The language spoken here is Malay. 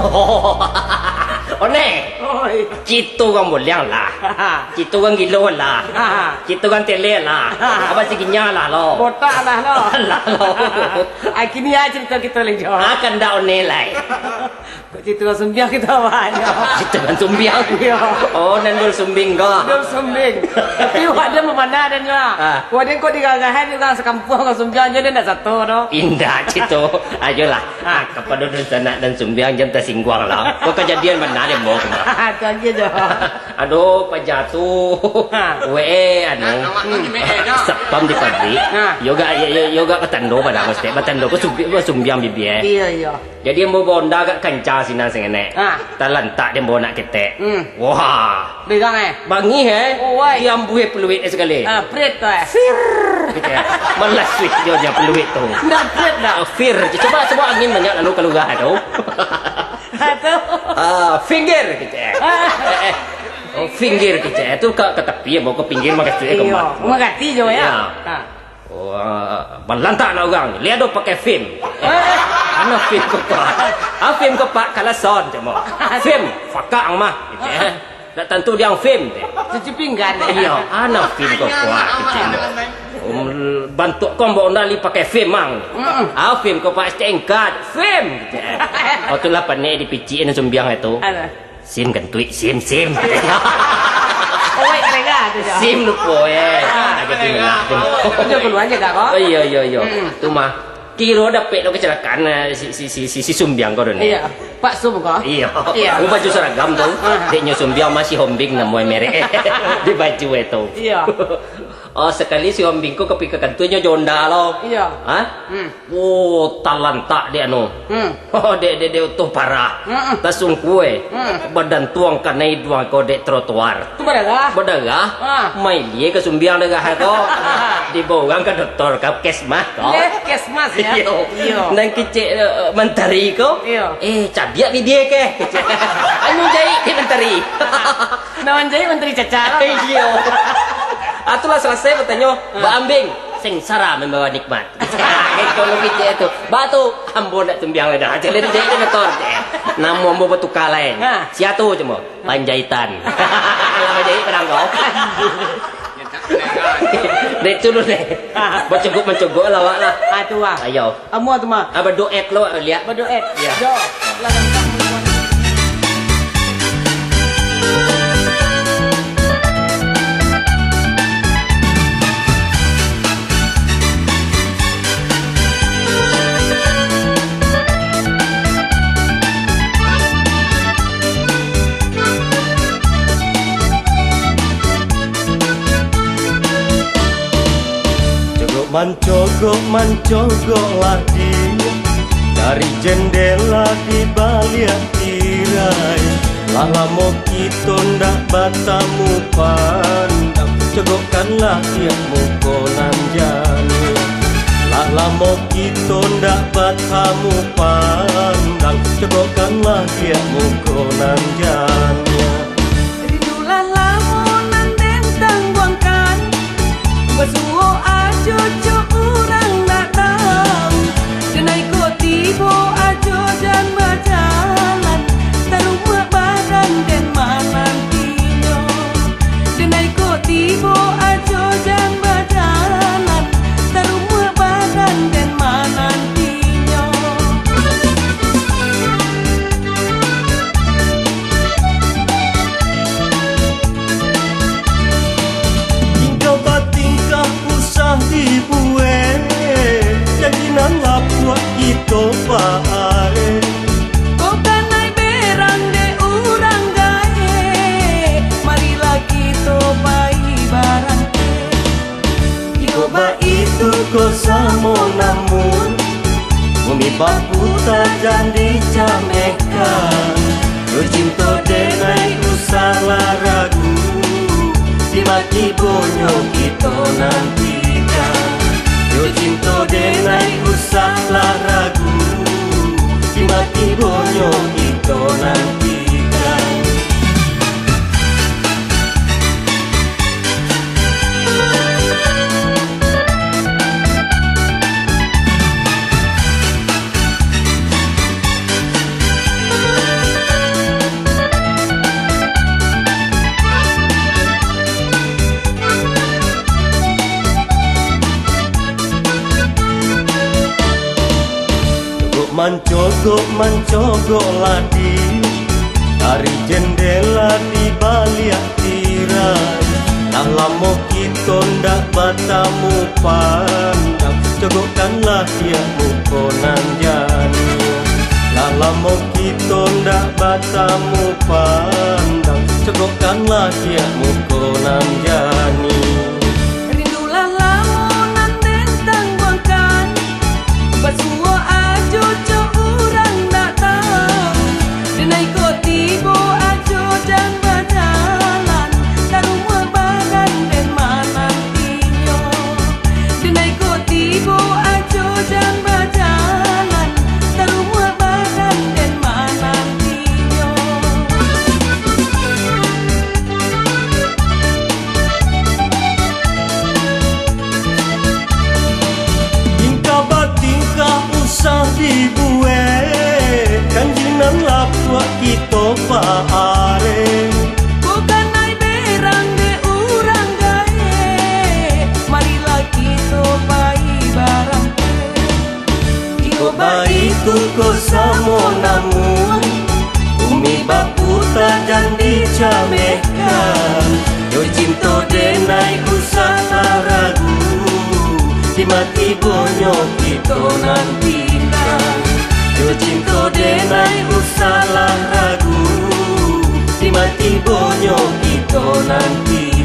哦呢，几多个木两啦，几多个kilo lah, 几多个tele lah, apa sekinya lah lo. Botak lah lo. Lah lo. Ai kini aja cerita kita lagi. Akan dah onelai. Kok cerita sembiang kita banyak. Cerita kan sumbiang. Oh, nandul sumbing kau. Dia sumbing. Tapi wadah memana dan lah. Wadah kok digagahan juga sekampung kau sumbiang jadi nak satu no. Indah cerita. Ayolah. Kepada sana dan sumbiang jam tersinggung lah. Kau kejadian mana dia mau kemana? Kaki je. Aduh, pajatu. Anu. Sapam di pabrik. Yoga petando pada mesti. Petando kau sumbiang bibir. Iya iya. Jadi yang mau bonda kat kanca sini sengene. Talantak dia mau nak ketek. Wah. Begang Bangi dia ambuh peluit sekali. Pret tu Gitu ya. Malas sweet dia peluit tu. Dah pret dah. Fir. Coba angin banyak lalu keluar tu. Finger gitu ya. Finger gitu ya. Itu ke tepi mau ke pinggir maka ke mat. Magati jo ya. Berlantak nak orang. Lihat dok pakai film. Ana film kepak. Film kepak kalau son cuma. Film fakak mah gitu ya. Tak tentu dia film deh. Cuci pinggan. Iya, ana film kepak gitu. Bantu kau bawa nali pakai film mang. Film kepak stengkat. Film gitu ya. Waktu lah panik dipicin sumbiang itu. Sim kan tweet sim. Oh, mereka tu je. Sim lupa jadi lah. Dia keluar je tak kau? Iya. Tu mah kira dapat lo kecelakaan si sumbiang kau ni. Iya. Pak Sum kau? Iya. Aku baju seragam tu. Dia sumbiang masih hombing nama merek di baju itu. Iya. Oh sekali si hombing ko kepikakan tunya jonda lo. Iya. Oh talantak dia no. Oh dia utuh parah. Tasung kue. Badan tuang kanai duang ko dek trotoar. Tu beragah. Mai dia ke sumbiang degah ko. Dibawa ke doktor ke kesmas ko. Kesmas ya. Iya. Nang kecek mentari ko. Iya. Cabiak ni dia ke. Anu jahit di mentari. Nawan jahit menteri cacar. Iya. Atulah selesai bertanya, Mbak Ambing, sengsara membawa nikmat. Kalau kita itu, batu, ambon nak tumbiang ledah. Jadi dia motor. Namu ambo batu kalain. Siatu cuma panjaitan. Lama jahit pedang kau. Dek dulu deh. Mencogok lawak lah. Tu ah. Ayo. Amu tu mah. Berdoek lo lihat. Berdoek. Ya. Jo. Mencogok lagi dari jendela di balik tirai. Lama kita ndak batamu pandang, cogokkanlah tiapmu konan jani. Lama kita ndak batamu pandang, cogokkanlah tiapmu konan jani. Rindulah lamunan tentang buangkan bersuo ajo orang nak tahu. Denai ko tibo ajo dan berjalan terumah badan dan manantinya. Denai ko tibo ajo dan berjalan terumah badan dan manantinya. Tingkah usah dibuat, janjinan lapuk kita paare. Kau kan naik berang de urang gae, marilah kita bayi barang. Coba itu kau samo namun bumi bapu tak jadi camekan. Yo cinta denai usah ragu, dimati bonyo kita nantikan. Yo cinta denai usah ragu, dimati bonyo kita nantikan. Mancogok ladi dari jendela di balik tirai. Dah lama kita ndak bertemu pandang, cogokkanlah dia mukonan jani. Dah lama kita ndak bertemu pandang, cogokkanlah dia mukonan jani. Rindulah lamunan tentang buangkan Basua ajo co urang tak tahu Denai ko tibo ajo dan berjalan Tarumua badan dan manantinya Denai ko tibo ajo dan berjalan Tarumua badan dan manantinya Tingkah usah dibuat, kanjinan lapua kita paare. Bukan naik berang de urang gae Marilah kita bayi barang Iko bayi tu ko samo namun, umi bapu tajan dicamekan. Yo cinta denai usah ragu, di mati bonyo kita nantikan. Yo cinta denai usah ragu, di mati bonyo kita nanti.